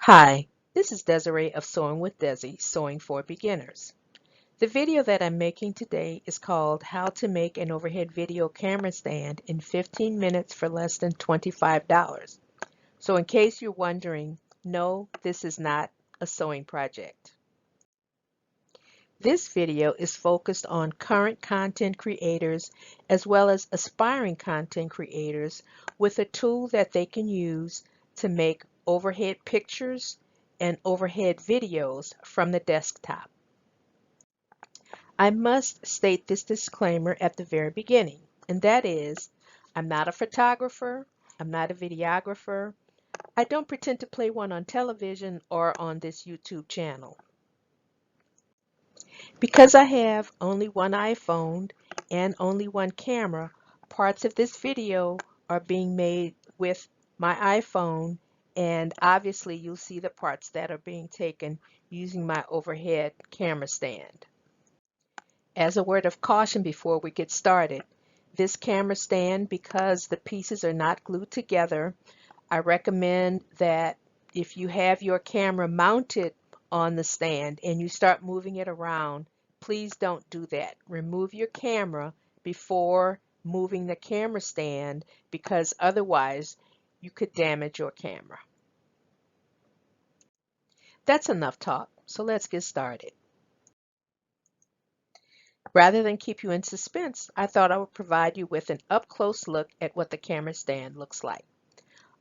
Hi, this is Desiree of Sewing with Desi, Sewing for Beginners. The video that I'm making today is called How to Make an Overhead Video Camera Stand in 15 Minutes for Less than $25. So in case you're wondering, no, this is not a sewing project. This video is focused on current content creators as well as aspiring content creators with a tool that they can use to make overhead pictures and overhead videos from the desktop. I must state this disclaimer at the very beginning, and that is, I'm not a photographer, I'm not a videographer, I don't pretend to play one on television or on this YouTube channel. Because I have only one iPhone and only one camera, parts of this video are being made with my iPhone, and obviously you'll see the parts that are being taken using my overhead camera stand. As a word of caution before we get started, this camera stand, because the pieces are not glued together, I recommend that if you have your camera mounted on the stand and you start moving it around, please don't do that. Remove your camera before moving the camera stand, because otherwise you could damage your camera. That's enough talk, so let's get started. Rather than keep you in suspense, I thought I would provide you with an up-close look at what the camera stand looks like.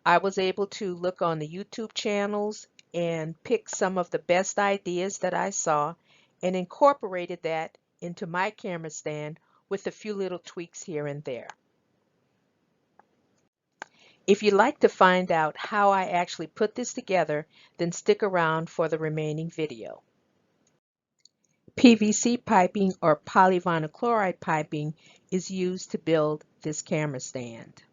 I was able to look on the YouTube channels and pick some of the best ideas that I saw and incorporated that into my camera stand with a few little tweaks here and there. If you'd like to find out how I actually put this together, then stick around for the remaining video. PVC piping or polyvinylchloride piping is used to build this camera stand.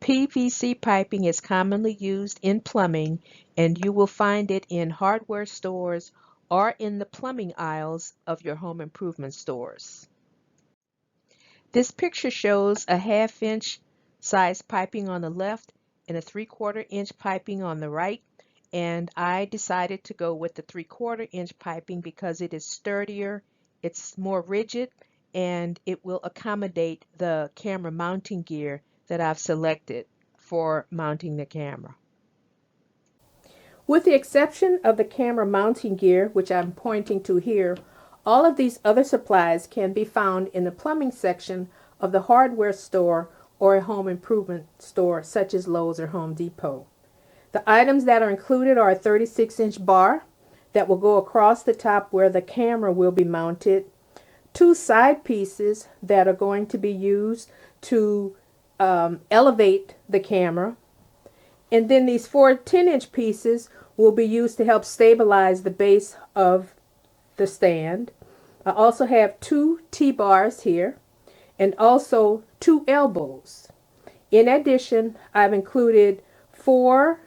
PVC piping is commonly used in plumbing, and you will find it in hardware stores or in the plumbing aisles of your home improvement stores. This picture shows a 1/2 inch size piping on the left and a 3/4 inch piping on the right, and I decided to go with the 3/4 inch piping because it is sturdier, it's more rigid, and it will accommodate the camera mounting gear that I've selected for mounting the camera. With the exception of the camera mounting gear, which I'm pointing to here, all of these other supplies can be found in the plumbing section of the hardware store or a home improvement store such as Lowe's or Home Depot. The items that are included are a 36-inch bar that will go across the top where the camera will be mounted, 2 side pieces that are going to be used to elevate the camera, and then these 4 10-inch pieces will be used to help stabilize the base of the stand. I also have 2 T-bars here and also 2 elbows. In addition, I've included 4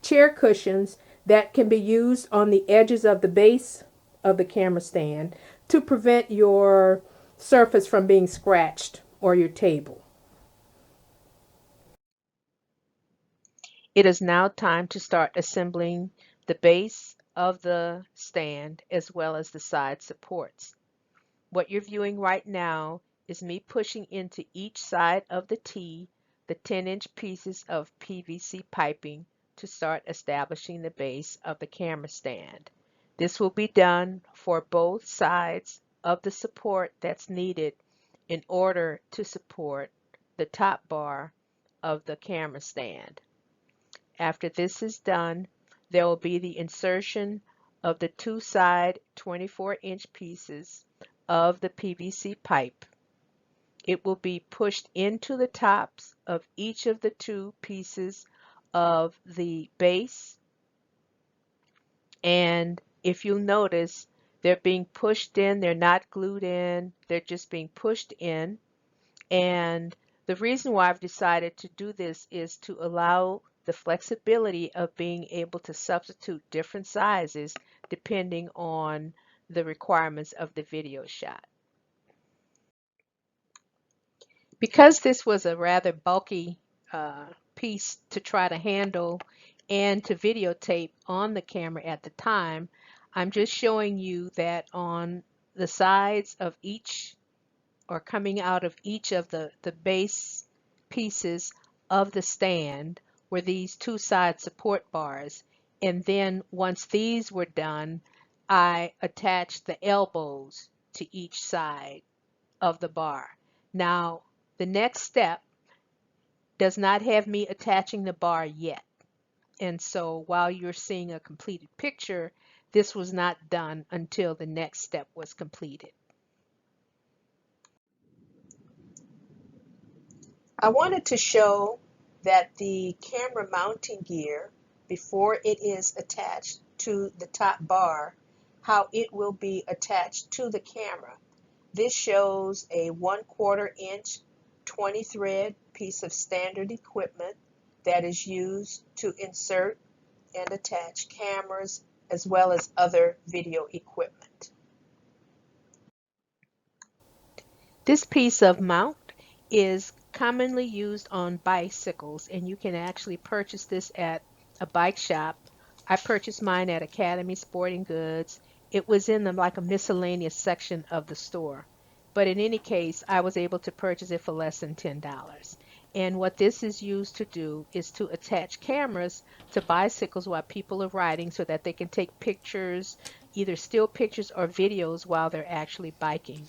chair cushions that can be used on the edges of the base of the camera stand to prevent your surface from being scratched or your table. It is now time to start assembling the base of the stand as well as the side supports. What you're viewing right now is me pushing into each side of the T the 10-inch pieces of PVC piping to start establishing the base of the camera stand. This will be done for both sides of the support that's needed in order to support the top bar of the camera stand. After this is done, there will be the insertion of the 2 side 24-inch pieces of the PVC pipe. It will be pushed into the tops of each of the 2 pieces of the base, and if you'll notice, they're being pushed in, they're not glued in, they're just being pushed in. And the reason why I've decided to do this is to allow the flexibility of being able to substitute different sizes depending on the requirements of the video shot. Because this was a rather bulky piece to try to handle and to videotape on the camera at the time. I'm just showing you that on the sides of each, or coming out of each of the base pieces of the stand, were these two side support bars. And then once these were done, I attached the elbows to each side of the bar. Now, the next step does not have me attaching the bar yet. And so while you're seeing a completed picture, this was not done until the next step was completed. I wanted to show that the camera mounting gear, before it is attached to the top bar, how it will be attached to the camera. This shows a 1/4 inch 20 thread piece of standard equipment that is used to insert and attach cameras as well as other video equipment. This piece of mount is commonly used on bicycles, and you can actually purchase this at a bike shop. I purchased mine at Academy Sporting Goods. It was in like a miscellaneous section of the store. But in any case, I was able to purchase it for less than $10. And what this is used to do is to attach cameras to bicycles while people are riding so that they can take pictures, either still pictures or videos while they're actually biking.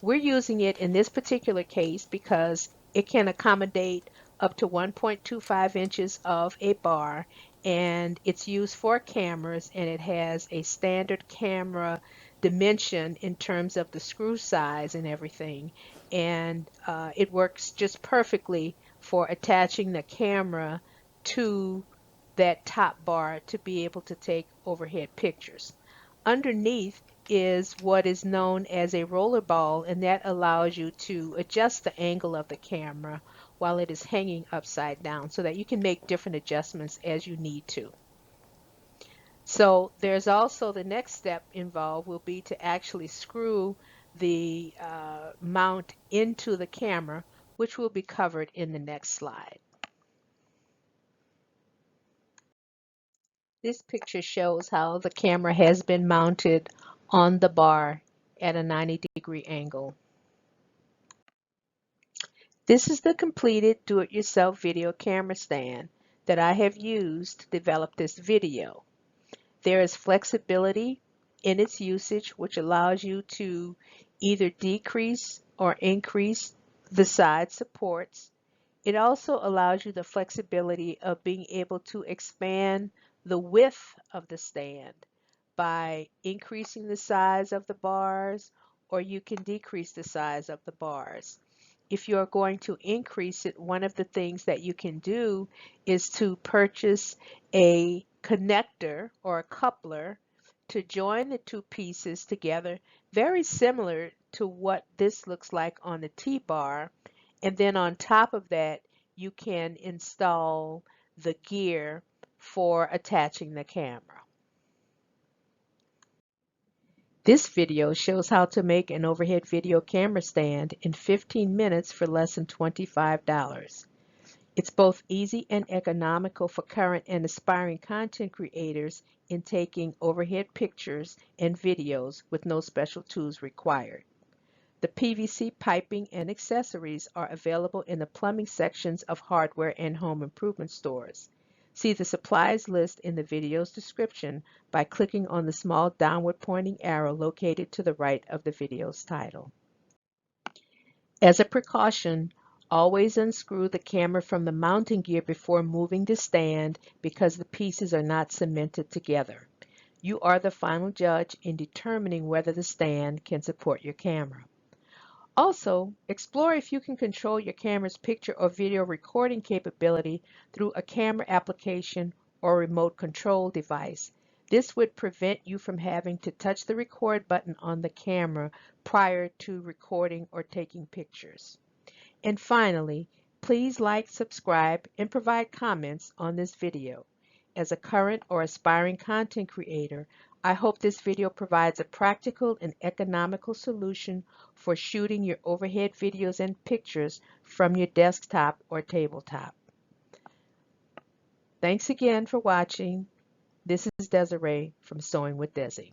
We're using it in this particular case because it can accommodate up to 1.25 inches of a bar, and it's used for cameras, and it has a standard camera dimension in terms of the screw size and everything, and it works just perfectly for attaching the camera to that top bar to be able to take overhead pictures. Underneath is what is known as a roller ball, and that allows you to adjust the angle of the camera while it is hanging upside down so that you can make different adjustments as you need to. So there's also the next step involved will be to actually screw the mount into the camera, which will be covered in the next slide. This picture shows how the camera has been mounted on the bar at a 90-degree angle. This is the completed do-it-yourself video camera stand that I have used to develop this video. There is flexibility in its usage, which allows you to either decrease or increase the side supports. It also allows you the flexibility of being able to expand the width of the stand by increasing the size of the bars, or you can decrease the size of the bars. If you're going to increase it, one of the things that you can do is to purchase a connector or a coupler to join the two pieces together, very similar to what this looks like on the T-bar. And then on top of that, you can install the gear for attaching the camera. This video shows how to make an overhead video camera stand in 15 minutes for less than $25. It's both easy and economical for current and aspiring content creators in taking overhead pictures and videos with no special tools required. The PVC piping and accessories are available in the plumbing sections of hardware and home improvement stores. See the supplies list in the video's description by clicking on the small downward pointing arrow located to the right of the video's title. As a precaution, always unscrew the camera from the mounting gear before moving the stand because the pieces are not cemented together. You are the final judge in determining whether the stand can support your camera. Also, explore if you can control your camera's picture or video recording capability through a camera application or remote control device. This would prevent you from having to touch the record button on the camera prior to recording or taking pictures. And finally, please like, subscribe, and provide comments on this video. As a current or aspiring content creator, I hope this video provides a practical and economical solution for shooting your overhead videos and pictures from your desktop or tabletop. Thanks again for watching. This is Desiree from Sewing with Desi.